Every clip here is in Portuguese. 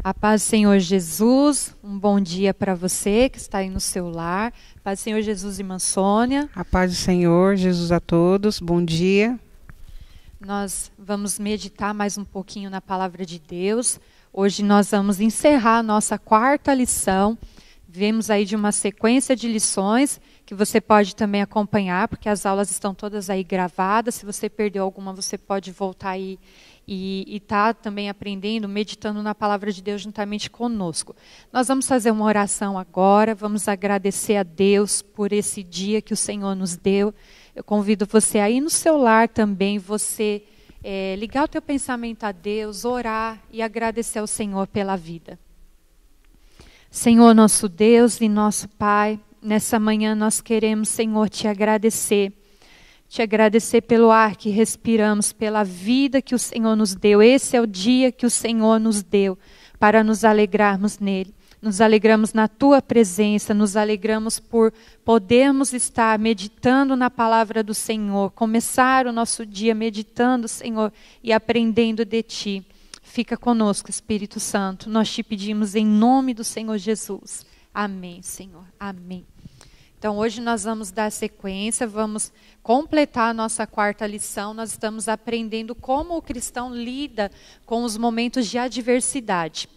A paz do Senhor Jesus, um bom dia para você que está aí no seu lar. Paz do Senhor Jesus, irmã Sônia. A paz do Senhor Jesus a todos, bom dia. Nós vamos meditar mais um pouquinho na palavra de Deus. Hoje nós vamos encerrar a nossa quarta lição. Vemos aí de uma sequência de lições que você pode também acompanhar, porque as aulas estão todas aí gravadas. Se você perdeu alguma, você pode voltar aí e tá também aprendendo, meditando na palavra de Deus juntamente conosco. Nós vamos fazer uma oração agora, vamos agradecer a Deus por esse dia que o Senhor nos deu. Eu convido você aí no seu lar também, você ligar o teu pensamento a Deus, orar e agradecer ao Senhor pela vida. Senhor, nosso Deus e nosso Pai, nessa manhã nós queremos, Senhor, te agradecer pelo ar que respiramos, pela vida que o Senhor nos deu. Esse é o dia que o Senhor nos deu para nos alegrarmos nele. Nos alegramos na tua presença, nos alegramos por podermos estar meditando na palavra do Senhor, começar o nosso dia meditando, Senhor, e aprendendo de ti. Fica conosco, Espírito Santo. Nós te pedimos em nome do Senhor Jesus. Amém, Senhor. Amém. Então, hoje nós vamos dar sequência, vamos completar a nossa quarta lição. Nós estamos aprendendo como o cristão lida com os momentos de adversidade.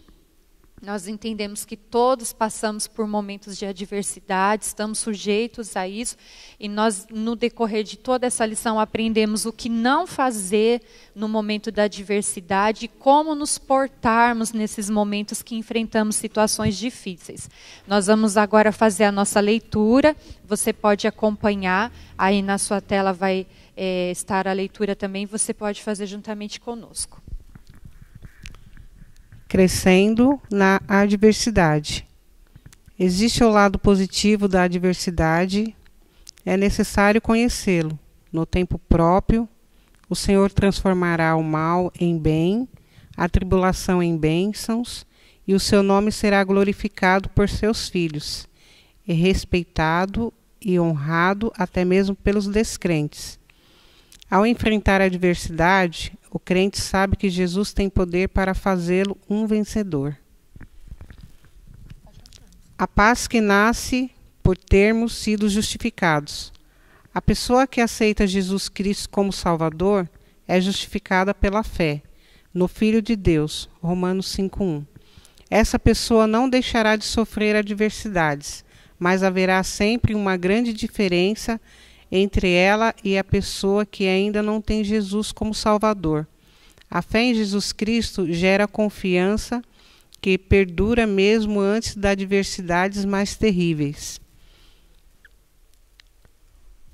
Nós entendemos que todos passamos por momentos de adversidade, estamos sujeitos a isso. E nós, no decorrer de toda essa lição, aprendemos o que não fazer no momento da adversidade e como nos portarmos nesses momentos que enfrentamos situações difíceis. Nós vamos agora fazer a nossa leitura. Você pode acompanhar, aí na sua tela vai estar a leitura também, você pode fazer juntamente conosco. Crescendo na adversidade. Existe o lado positivo da adversidade, é necessário conhecê-lo. No tempo próprio, o Senhor transformará o mal em bem, a tribulação em bênçãos, e o seu nome será glorificado por seus filhos, e respeitado e honrado até mesmo pelos descrentes. Ao enfrentar a adversidade, o crente sabe que Jesus tem poder para fazê-lo um vencedor. A paz que nasce por termos sido justificados. A pessoa que aceita Jesus Cristo como Salvador é justificada pela fé no Filho de Deus, Romanos 5:1. Essa pessoa não deixará de sofrer adversidades, mas haverá sempre uma grande diferença entre ela e a pessoa que ainda não tem Jesus como Salvador. A fé em Jesus Cristo gera confiança que perdura mesmo antes das adversidades mais terríveis.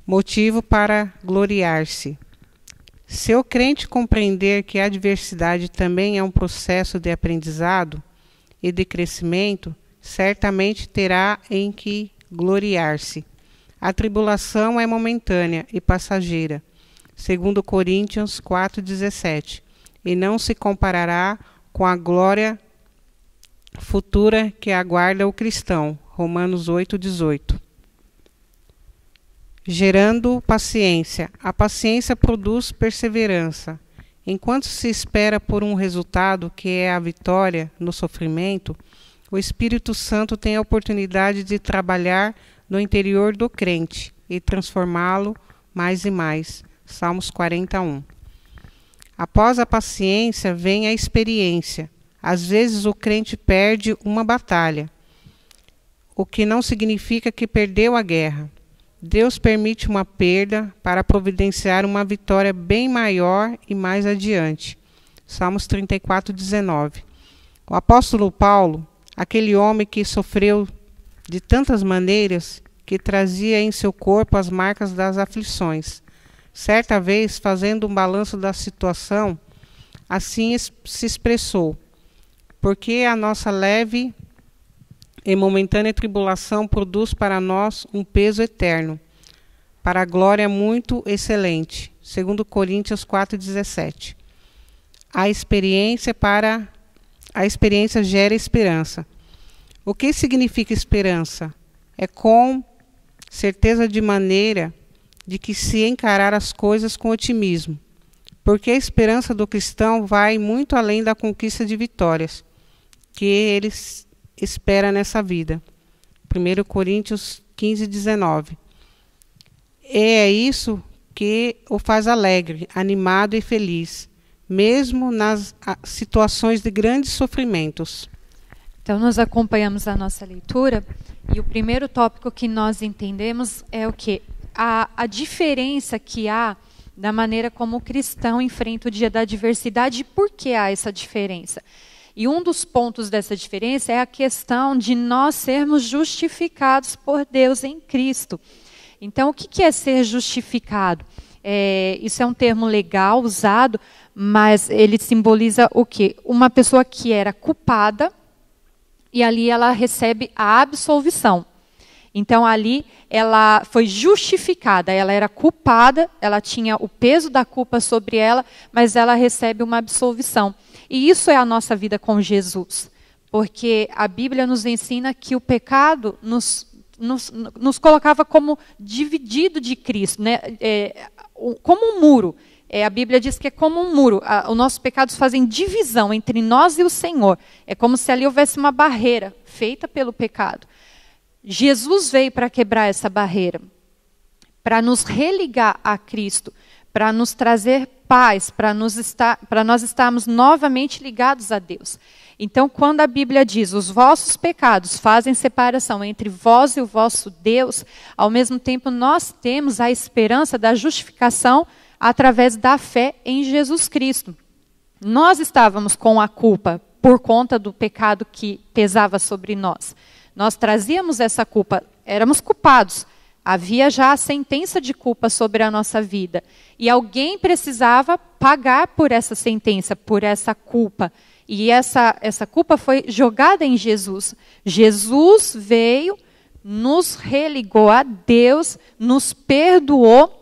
Motivo para gloriar-se. Se o crente compreender que a adversidade também é um processo de aprendizado e de crescimento, certamente terá em que gloriar-se. A tribulação é momentânea e passageira, segundo Coríntios 4:17, e não se comparará com a glória futura que aguarda o cristão, Romanos 8:18. Gerando paciência. A paciência produz perseverança. Enquanto se espera por um resultado que é a vitória no sofrimento, o Espírito Santo tem a oportunidade de trabalhar no interior do crente e transformá-lo mais e mais. Salmos 41. Após a paciência vem a experiência. Às vezes o crente perde uma batalha, o que não significa que perdeu a guerra. Deus permite uma perda para providenciar uma vitória bem maior e mais adiante. Salmos 34:19. O apóstolo Paulo, aquele homem que sofreu de tantas maneiras, que trazia em seu corpo as marcas das aflições. Certa vez, fazendo um balanço da situação, assim se expressou: porque a nossa leve e momentânea tribulação produz para nós um peso eterno, para a glória muito excelente. Segundo Coríntios 4:17. A experiência gera esperança. O que significa esperança? É com certeza de maneira de que se encarar as coisas com otimismo, porque a esperança do cristão vai muito além da conquista de vitórias. que ele espera nessa vida. 1 Coríntios 15, 19. É isso que o faz alegre, animado e feliz, mesmo nas situações de grandes sofrimentos. Então, nós acompanhamos a nossa leitura e o primeiro tópico que nós entendemos é o quê? A diferença que há da maneira como o cristão enfrenta o dia da adversidade e por que há essa diferença. E um dos pontos dessa diferença é a questão de nós sermos justificados por Deus em Cristo. Então, o que é ser justificado? Isso é um termo legal usado, mas ele simboliza o quê? Uma pessoa que era culpada e ali ela recebe a absolvição. Então, ali ela foi justificada, ela era culpada, ela tinha o peso da culpa sobre ela, mas ela recebe uma absolvição. E isso é a nossa vida com Jesus, porque a Bíblia nos ensina que o pecado nos colocava como dividido de Cristo, né? Como um muro. A Bíblia diz que é como um muro. Os nossos pecados fazem divisão entre nós e o Senhor. É como se ali houvesse uma barreira feita pelo pecado. Jesus veio para quebrar essa barreira, para nos religar a Cristo, para nos trazer paz, para nós estarmos novamente ligados a Deus. Então, quando a Bíblia diz, os vossos pecados fazem separação entre vós e o vosso Deus, ao mesmo tempo nós temos a esperança da justificação através da fé em Jesus Cristo. Nós estávamos com a culpa por conta do pecado que pesava sobre nós. Nós trazíamos essa culpa, éramos culpados. Havia já a sentença de culpa sobre a nossa vida. E alguém precisava pagar por essa sentença, por essa culpa. E essa culpa foi jogada em Jesus. Jesus veio, nos religou a Deus, nos perdoou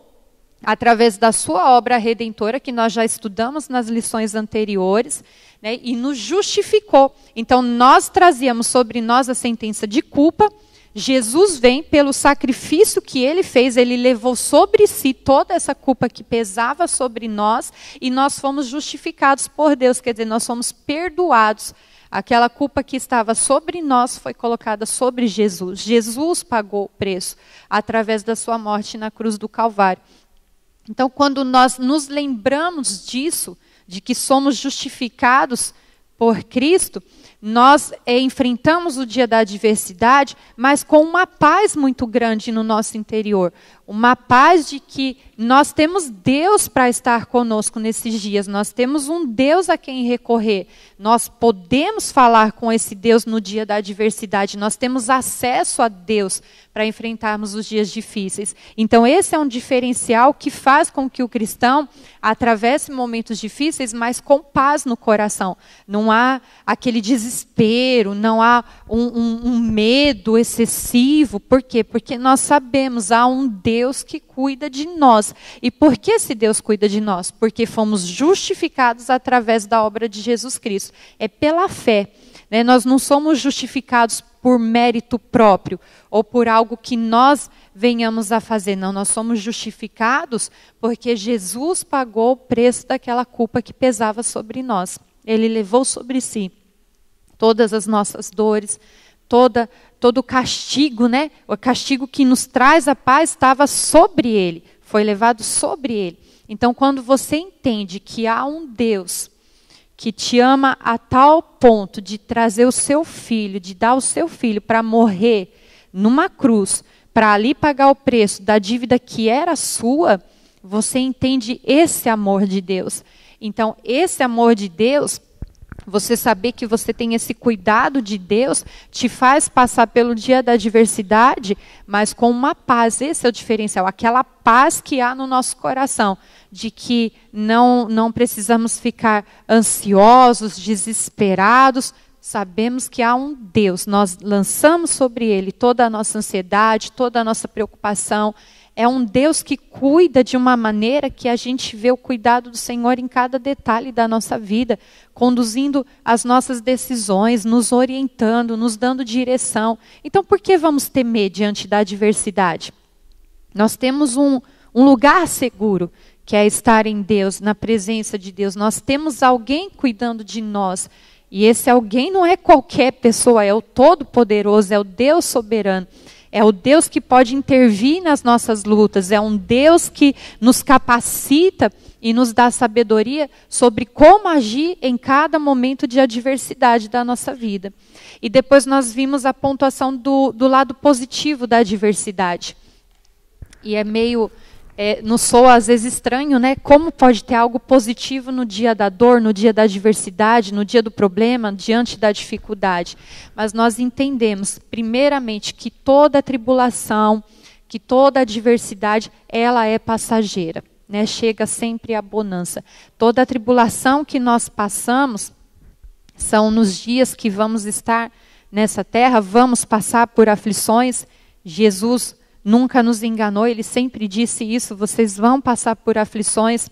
através da sua obra redentora, que nós já estudamos nas lições anteriores, né, e nos justificou. Então, nós trazíamos sobre nós a sentença de culpa. Jesus vem pelo sacrifício que ele fez, ele levou sobre si toda essa culpa que pesava sobre nós e nós fomos justificados por Deus, quer dizer, nós fomos perdoados. Aquela culpa que estava sobre nós foi colocada sobre Jesus. Jesus pagou o preço através da sua morte na cruz do Calvário. Então, quando nós nos lembramos disso, de que somos justificados por Cristo, nós enfrentamos o dia da adversidade, mas com uma paz muito grande no nosso interior. Uma paz de que nós temos Deus para estar conosco nesses dias. Nós temos um Deus a quem recorrer. Nós podemos falar com esse Deus no dia da adversidade. Nós temos acesso a Deus para enfrentarmos os dias difíceis. Então esse é um diferencial que faz com que o cristão atravesse momentos difíceis, mas com paz no coração. Não há aquele desespero, não há um medo excessivo. Por quê? Porque nós sabemos, há um Deus que cuida de nós. E por que esse Deus cuida de nós? Porque fomos justificados através da obra de Jesus Cristo. É pela fé. Né? Nós não somos justificados por mérito próprio ou por algo que nós venhamos a fazer. Não, nós somos justificados porque Jesus pagou o preço daquela culpa que pesava sobre nós. Ele levou sobre si todas as nossas dores, todo o castigo, né? O castigo que nos traz a paz estava sobre ele, foi levado sobre ele. Então, quando você entende que há um Deus que te ama a tal ponto de trazer o seu filho, de dar o seu filho para morrer numa cruz, para ali pagar o preço da dívida que era sua, você entende esse amor de Deus. Então, esse amor de Deus, você saber que você tem esse cuidado de Deus, te faz passar pelo dia da adversidade, mas com uma paz. Esse é o diferencial, aquela paz que há no nosso coração, de que não precisamos ficar ansiosos, desesperados. Sabemos que há um Deus, nós lançamos sobre ele toda a nossa ansiedade, toda a nossa preocupação. É um Deus que cuida de uma maneira que a gente vê o cuidado do Senhor em cada detalhe da nossa vida, conduzindo as nossas decisões, nos orientando, nos dando direção. Então, por que vamos temer diante da adversidade? Nós temos um lugar seguro, que é estar em Deus, na presença de Deus. Nós temos alguém cuidando de nós. E esse alguém não é qualquer pessoa, é o Todo-Poderoso, é o Deus soberano. É o Deus que pode intervir nas nossas lutas, é um Deus que nos capacita e nos dá sabedoria sobre como agir em cada momento de adversidade da nossa vida. E depois nós vimos a pontuação do lado positivo da adversidade. E é meio, nos soa às vezes estranho, né? Como pode ter algo positivo no dia da dor, no dia da adversidade, no dia do problema, diante da dificuldade. Mas nós entendemos, primeiramente, que toda tribulação, que toda adversidade, ela é passageira, né? Chega sempre a bonança. Toda a tribulação que nós passamos são nos dias que vamos estar nessa terra, vamos passar por aflições. Jesus nunca nos enganou, ele sempre disse isso, vocês vão passar por aflições,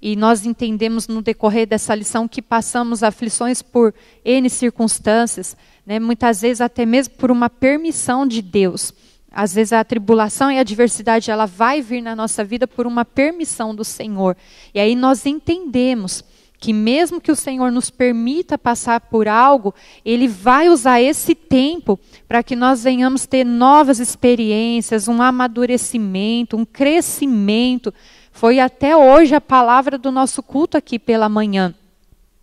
e nós entendemos no decorrer dessa lição que passamos aflições por N circunstâncias, né? Muitas vezes até mesmo por uma permissão de Deus. Às vezes a tribulação e a adversidade ela vai vir na nossa vida por uma permissão do Senhor. E aí nós entendemos que mesmo que o Senhor nos permita passar por algo, Ele vai usar esse tempo para que nós venhamos ter novas experiências, um amadurecimento, um crescimento. Foi até hoje a palavra do nosso culto aqui pela manhã.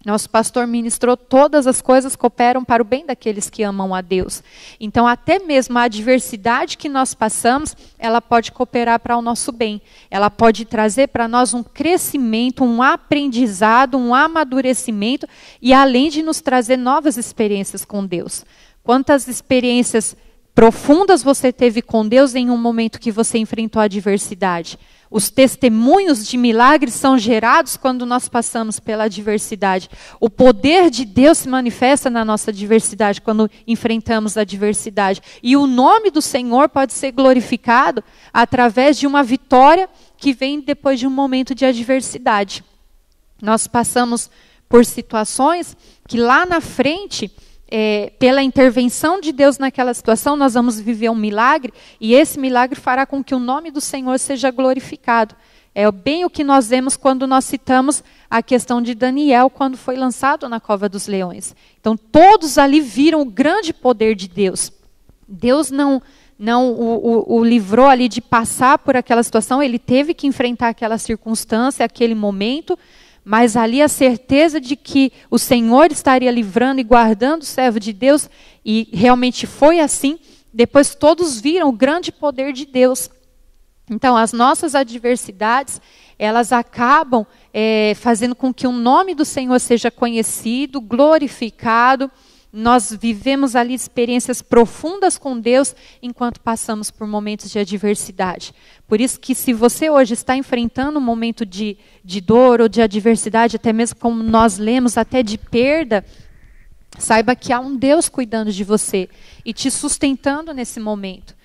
Nosso pastor ministrou: todas as coisas cooperam para o bem daqueles que amam a Deus. Então, até mesmo a adversidade que nós passamos, ela pode cooperar para o nosso bem. Ela pode trazer para nós um crescimento, um aprendizado, um amadurecimento, e além de nos trazer novas experiências com Deus. Quantas experiências profundas você teve com Deus em um momento que você enfrentou a adversidade? Os testemunhos de milagres são gerados quando nós passamos pela adversidade. O poder de Deus se manifesta na nossa adversidade quando enfrentamos a adversidade. E o nome do Senhor pode ser glorificado através de uma vitória que vem depois de um momento de adversidade. Nós passamos por situações que lá na frente, pela intervenção de Deus naquela situação, nós vamos viver um milagre, e esse milagre fará com que o nome do Senhor seja glorificado. É bem o que nós vemos quando nós citamos a questão de Daniel, quando foi lançado na cova dos leões. Então todos ali viram o grande poder de Deus. Deus não o livrou ali de passar por aquela situação, ele teve que enfrentar aquela circunstância, aquele momento, mas ali a certeza de que o Senhor estaria livrando e guardando o servo de Deus, e realmente foi assim. Depois todos viram o grande poder de Deus. Então as nossas adversidades, elas acabam fazendo com que o nome do Senhor seja conhecido, glorificado. Nós vivemos ali experiências profundas com Deus enquanto passamos por momentos de adversidade. Por isso que se você hoje está enfrentando um momento de dor ou de adversidade, até mesmo como nós lemos, até de perda, saiba que há um Deus cuidando de você e te sustentando nesse momento.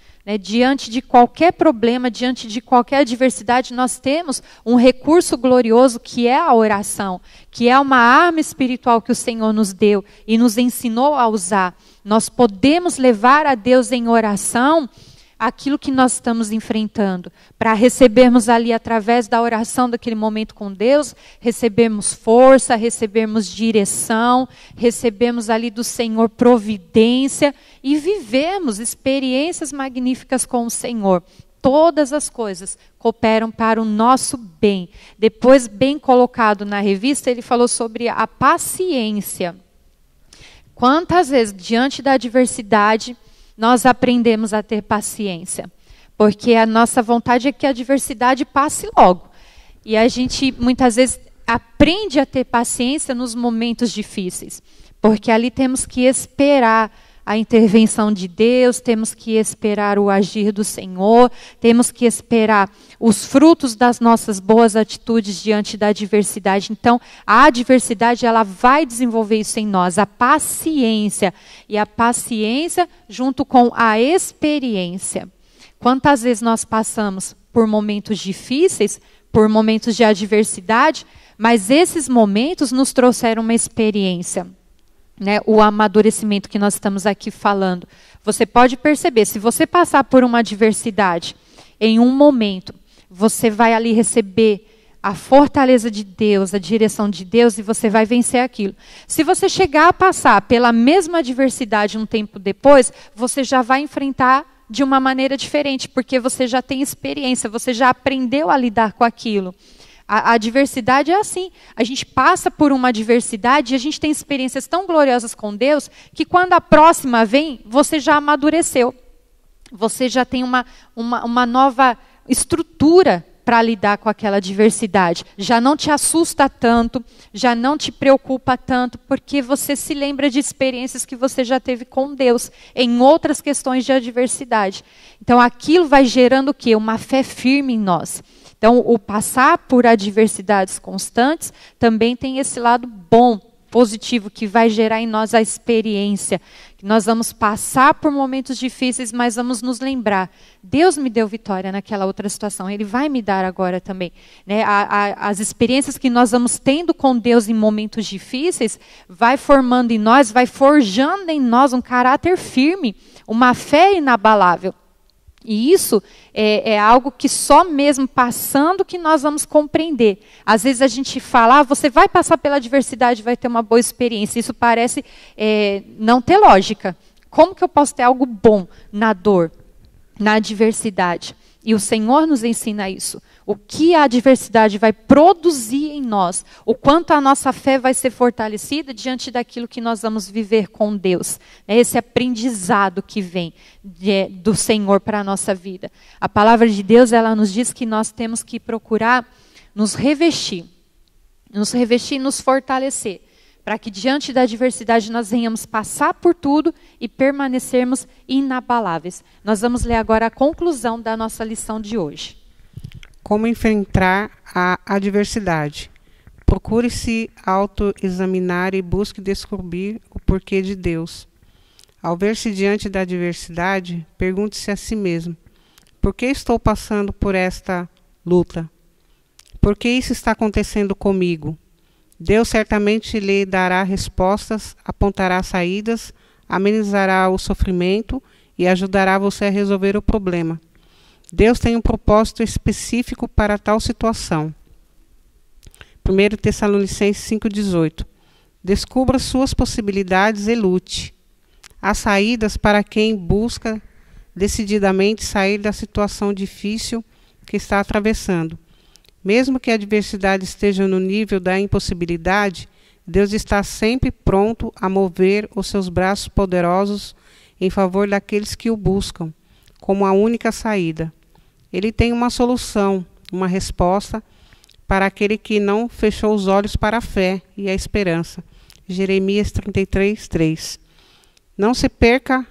Diante de qualquer problema, diante de qualquer adversidade, nós temos um recurso glorioso que é a oração, que é uma arma espiritual que o Senhor nos deu e nos ensinou a usar. Nós podemos levar a Deus em oração aquilo que nós estamos enfrentando, para recebermos ali através da oração daquele momento com Deus, recebermos força, recebermos direção, recebermos ali do Senhor providência e vivemos experiências magníficas com o Senhor. Todas as coisas cooperam para o nosso bem. Depois, bem colocado na revista, ele falou sobre a paciência. Quantas vezes, diante da adversidade, nós aprendemos a ter paciência, porque a nossa vontade é que a adversidade passe logo. E a gente, muitas vezes, aprende a ter paciência nos momentos difíceis, porque ali temos que esperar a intervenção de Deus, temos que esperar o agir do Senhor, temos que esperar os frutos das nossas boas atitudes diante da adversidade. Então, a adversidade, ela vai desenvolver isso em nós, a paciência. E a paciência junto com a experiência. Quantas vezes nós passamos por momentos difíceis, por momentos de adversidade, mas esses momentos nos trouxeram uma experiência. O amadurecimento que nós estamos aqui falando. Você pode perceber, se você passar por uma adversidade, em um momento, você vai ali receber a fortaleza de Deus, a direção de Deus, e você vai vencer aquilo. Se você chegar a passar pela mesma adversidade um tempo depois, você já vai enfrentar de uma maneira diferente, porque você já tem experiência, você já aprendeu a lidar com aquilo. A adversidade é assim, a gente passa por uma adversidade e a gente tem experiências tão gloriosas com Deus, que quando a próxima vem, você já amadureceu. Você já tem uma nova estrutura para lidar com aquela adversidade. Já não te assusta tanto, já não te preocupa tanto, porque você se lembra de experiências que você já teve com Deus, em outras questões de adversidade. Então aquilo vai gerando o quê? Uma fé firme em nós. Então o passar por adversidades constantes também tem esse lado bom, positivo, que vai gerar em nós a experiência. Nós vamos passar por momentos difíceis, mas vamos nos lembrar. Deus me deu vitória naquela outra situação, Ele vai me dar agora também. Né? As experiências que nós vamos tendo com Deus em momentos difíceis, vai formando em nós, vai forjando em nós um caráter firme, uma fé inabalável. E isso é algo que só mesmo passando que nós vamos compreender. Às vezes a gente fala, você vai passar pela adversidade, vai ter uma boa experiência. Isso parece não ter lógica. Como que eu posso ter algo bom na dor, na adversidade? E o Senhor nos ensina isso. O que a adversidade vai produzir em nós, o quanto a nossa fé vai ser fortalecida diante daquilo que nós vamos viver com Deus. É esse aprendizado que vem do Senhor para a nossa vida. A palavra de Deus, ela nos diz que nós temos que procurar nos revestir e nos fortalecer, para que diante da adversidade nós venhamos passar por tudo e permanecermos inabaláveis. Nós vamos ler agora a conclusão da nossa lição de hoje. Como enfrentar a adversidade? Procure se autoexaminar e busque descobrir o porquê de Deus. Ao ver-se diante da adversidade, pergunte-se a si mesmo: por que estou passando por esta luta? Por que isso está acontecendo comigo? Deus certamente lhe dará respostas, apontará saídas, amenizará o sofrimento e ajudará você a resolver o problema. Deus tem um propósito específico para tal situação. 1 Tessalonicenses 5,18. Descubra suas possibilidades e lute. Há saídas para quem busca decididamente sair da situação difícil que está atravessando. Mesmo que a adversidade esteja no nível da impossibilidade, Deus está sempre pronto a mover os seus braços poderosos em favor daqueles que o buscam, como a única saída. Ele tem uma solução, uma resposta para aquele que não fechou os olhos para a fé e a esperança. Jeremias 33:3. Não se perca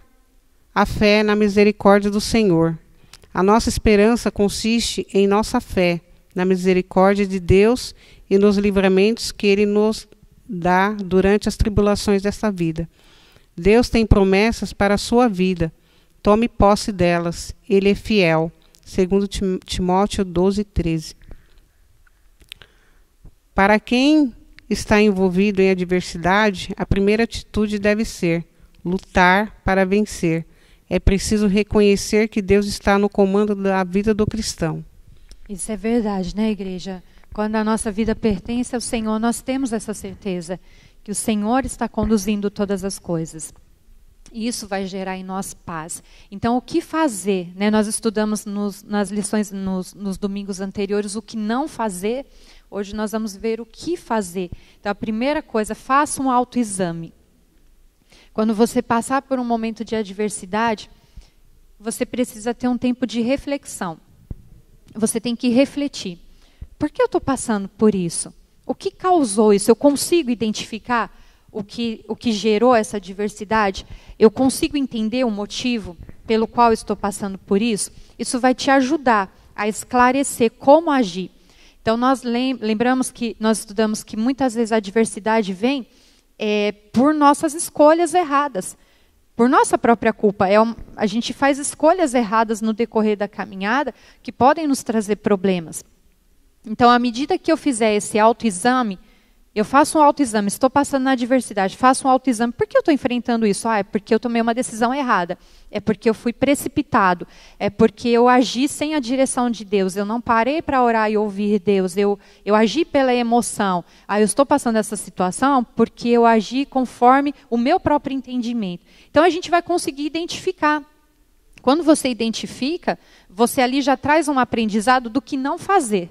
a fé na misericórdia do Senhor. A nossa esperança consiste em nossa fé, na misericórdia de Deus e nos livramentos que Ele nos dá durante as tribulações desta vida. Deus tem promessas para a sua vida. Tome posse delas. Ele é fiel. 2 Timóteo 12:13. Para quem está envolvido em adversidade, a primeira atitude deve ser lutar para vencer. É preciso reconhecer que Deus está no comando da vida do cristão. Isso é verdade, né, igreja? Quando a nossa vida pertence ao Senhor, nós temos essa certeza que o Senhor está conduzindo todas as coisas. E isso vai gerar em nós paz. Então, o que fazer? Né? Nós estudamos nas lições nos domingos anteriores o que não fazer. Hoje nós vamos ver o que fazer. Então, a primeira coisa, faça um autoexame. Quando você passar por um momento de adversidade, você precisa ter um tempo de reflexão. Você tem que refletir. Por que eu estou passando por isso? O que causou isso? Eu consigo identificar o que gerou essa adversidade? Eu consigo entender o motivo pelo qual estou passando por isso? Isso vai te ajudar a esclarecer como agir. Então, nós lembramos que nós estudamos que muitas vezes a adversidade vem por nossas escolhas erradas, por nossa própria culpa. A gente faz escolhas erradas no decorrer da caminhada que podem nos trazer problemas. Então, à medida que eu fizer esse autoexame, Eu faço um autoexame, estou passando na adversidade, faço um autoexame. Por que eu estou enfrentando isso? É porque eu tomei uma decisão errada. É porque eu fui precipitado. É porque eu agi sem a direção de Deus. Eu não parei para orar e ouvir Deus. Eu agi pela emoção. Eu estou passando essa situação porque eu agi conforme o meu próprio entendimento. Então a gente vai conseguir identificar. Quando você identifica, você ali já traz um aprendizado do que não fazer.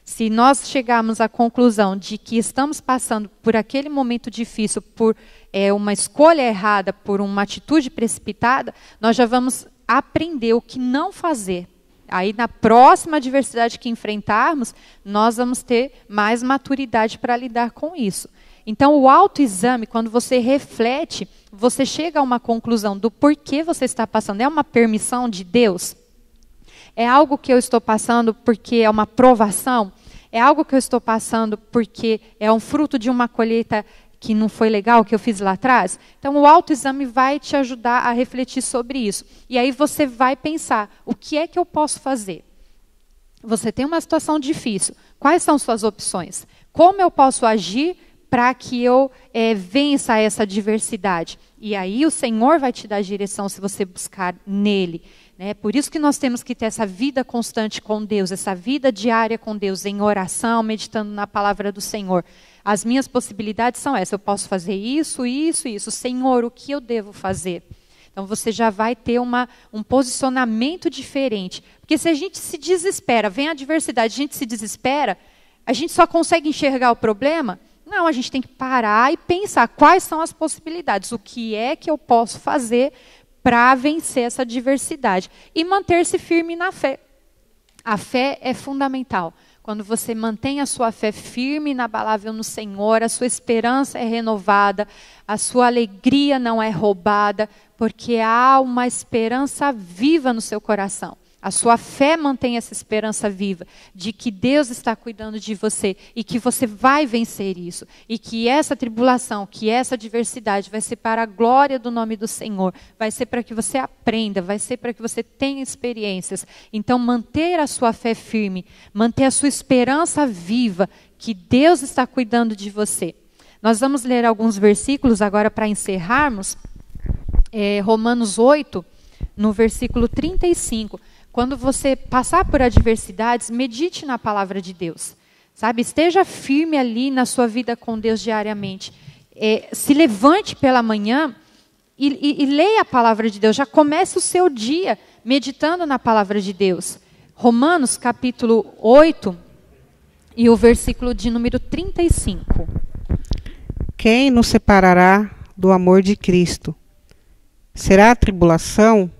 Se nós chegarmos à conclusão de que estamos passando por aquele momento difícil, por uma escolha errada, por uma atitude precipitada, nós já vamos aprender o que não fazer. Aí, na próxima adversidade que enfrentarmos, nós vamos ter mais maturidade para lidar com isso. Então, o autoexame, quando você reflete, você chega a uma conclusão do porquê você está passando. É uma permissão de Deus? É algo que eu estou passando porque é uma provação? É algo que eu estou passando porque é um fruto de uma colheita que não foi legal, que eu fiz lá atrás? Então, o autoexame vai te ajudar a refletir sobre isso. E aí você vai pensar, o que é que eu posso fazer? Você tem uma situação difícil. Quais são suas opções? Como eu posso agir para que eu vença essa adversidade? E aí o Senhor vai te dar direção se você buscar nele. Por isso que nós temos que ter essa vida constante com Deus, essa vida diária com Deus, em oração, meditando na palavra do Senhor. As minhas possibilidades são essas, eu posso fazer isso, isso, isso. Senhor, o que eu devo fazer? Então você já vai ter um posicionamento diferente. Porque se a gente se desespera, vem a adversidade, a gente se desespera, a gente só consegue enxergar o problema? Não, a gente tem que parar e pensar quais são as possibilidades, o que é que eu posso fazer para vencer essa adversidade e manter-se firme na fé. A fé é fundamental. Quando você mantém a sua fé firme, inabalável no Senhor, a sua esperança é renovada, a sua alegria não é roubada, porque há uma esperança viva no seu coração. A sua fé mantém essa esperança viva de que Deus está cuidando de você e que você vai vencer isso. E que essa tribulação, que essa adversidade vai ser para a glória do nome do Senhor. Vai ser para que você aprenda, vai ser para que você tenha experiências. Então manter a sua fé firme, manter a sua esperança viva, que Deus está cuidando de você. Nós vamos ler alguns versículos agora para encerrarmos. Romanos 8, no versículo 35. Quando você passar por adversidades, medite na palavra de Deus. Sabe? Esteja firme ali na sua vida com Deus diariamente. Se levante pela manhã e leia a palavra de Deus. Já comece o seu dia meditando na palavra de Deus. Romanos capítulo 8 e o versículo de número 35. Quem nos separará do amor de Cristo? Será a tribulação,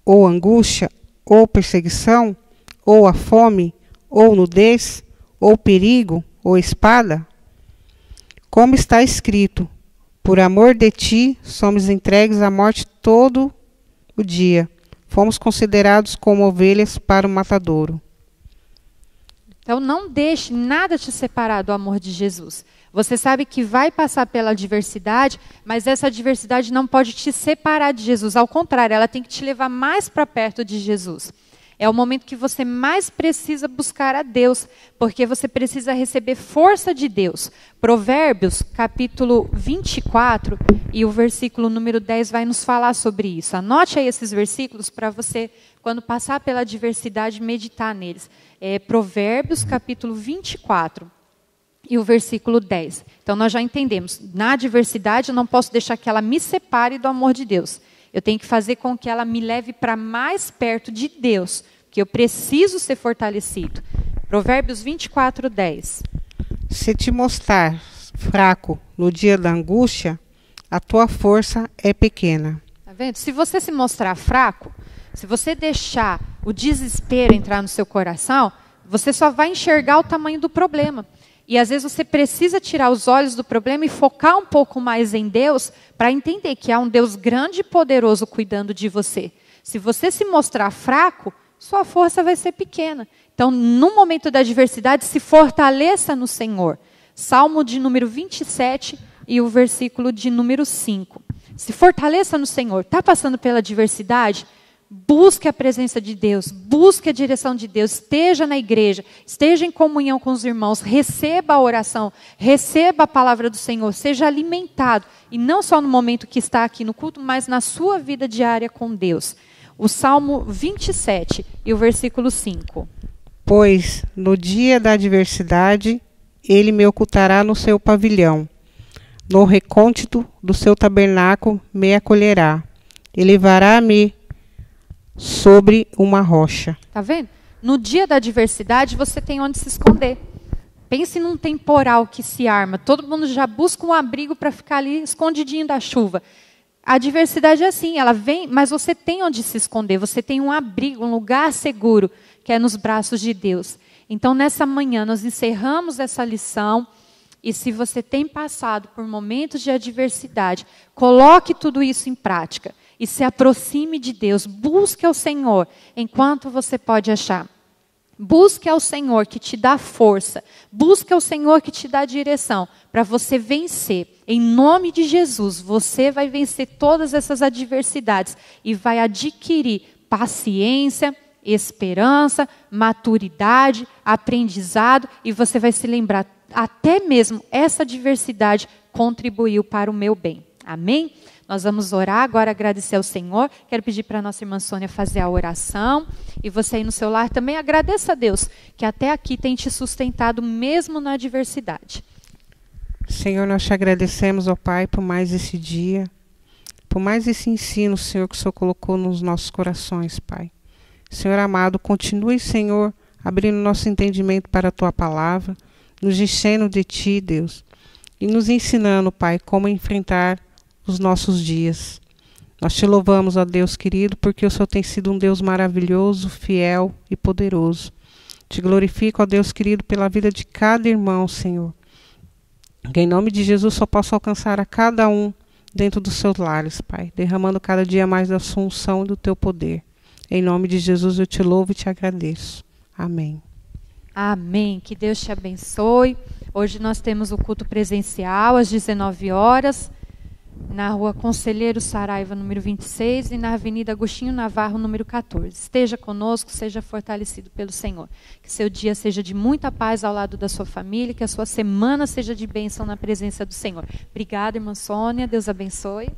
ou angústia, ou perseguição, ou a fome, ou nudez, ou perigo, ou espada? Como está escrito, por amor de ti somos entregues à morte todo o dia. Fomos considerados como ovelhas para o matadouro. Então não deixe nada te separar do amor de Jesus. Você sabe que vai passar pela adversidade, mas essa adversidade não pode te separar de Jesus. Ao contrário, ela tem que te levar mais para perto de Jesus. É o momento que você mais precisa buscar a Deus, porque você precisa receber força de Deus. Provérbios, capítulo 24, e o versículo número 10 vai nos falar sobre isso. Anote aí esses versículos para você, quando passar pela adversidade, meditar neles. Provérbios, capítulo 24. E o versículo 10. Então, nós já entendemos. Na adversidade, eu não posso deixar que ela me separe do amor de Deus. Eu tenho que fazer com que ela me leve para mais perto de Deus. Porque eu preciso ser fortalecido. Provérbios 24, 10. Se te mostrar fraco no dia da angústia, a tua força é pequena. Tá vendo? Se você se mostrar fraco, se você deixar o desespero entrar no seu coração, você só vai enxergar o tamanho do problema. E às vezes você precisa tirar os olhos do problema e focar um pouco mais em Deus para entender que há um Deus grande e poderoso cuidando de você. Se você se mostrar fraco, sua força vai ser pequena. Então, no momento da adversidade, se fortaleça no Senhor. Salmo de número 27 e o versículo de número 5. Se fortaleça no Senhor. Está passando pela adversidade? Busque a presença de Deus, busque a direção de Deus, esteja na igreja, esteja em comunhão com os irmãos, receba a oração, receba a palavra do Senhor, seja alimentado, e não só no momento que está aqui no culto, mas na sua vida diária com Deus. O Salmo 27 e o versículo 5. Pois no dia da adversidade, ele me ocultará no seu pavilhão, no recôndito do seu tabernáculo me acolherá, elevará-me sobre uma rocha. Tá vendo? No dia da adversidade, você tem onde se esconder. Pense num temporal que se arma. Todo mundo já busca um abrigo para ficar ali escondidinho da chuva. A adversidade é assim, ela vem, mas você tem onde se esconder. Você tem um abrigo, um lugar seguro, que é nos braços de Deus. Então, nessa manhã, nós encerramos essa lição. E se você tem passado por momentos de adversidade, coloque tudo isso em prática. E se aproxime de Deus, busque ao Senhor enquanto você pode achar. Busque ao Senhor que te dá força, busque ao Senhor que te dá direção para você vencer. Em nome de Jesus, você vai vencer todas essas adversidades e vai adquirir paciência, esperança, maturidade, aprendizado, e você vai se lembrar, até mesmo essa adversidade contribuiu para o meu bem. Amém? Nós vamos orar agora, agradecer ao Senhor. Quero pedir para a nossa irmã Sônia fazer a oração. E você aí no seu lar também agradeça a Deus, que até aqui tem te sustentado mesmo na adversidade. Senhor, nós te agradecemos, ó Pai, por mais esse dia, por mais esse ensino, Senhor, que o Senhor colocou nos nossos corações, Pai. Senhor amado, continue, Senhor, abrindo nosso entendimento para a Tua palavra, nos enchendo de Ti, Deus, e nos ensinando, Pai, como enfrentar os nossos dias. Nós te louvamos, ó Deus querido, porque o Senhor tem sido um Deus maravilhoso, fiel e poderoso. Te glorifico, ó Deus querido, pela vida de cada irmão, Senhor. Que em nome de Jesus só possa alcançar a cada um dentro dos seus lares, Pai, derramando cada dia mais da sua unção e do teu poder. Em nome de Jesus eu te louvo e te agradeço. Amém. Amém. Que Deus te abençoe. Hoje nós temos o culto presencial às 19 horas. Na rua Conselheiro Saraiva, número 26, e na Avenida Agostinho Navarro, número 14. Esteja conosco, seja fortalecido pelo Senhor. Que seu dia seja de muita paz ao lado da sua família, que a sua semana seja de bênção na presença do Senhor. Obrigada, irmã Sônia. Deus abençoe.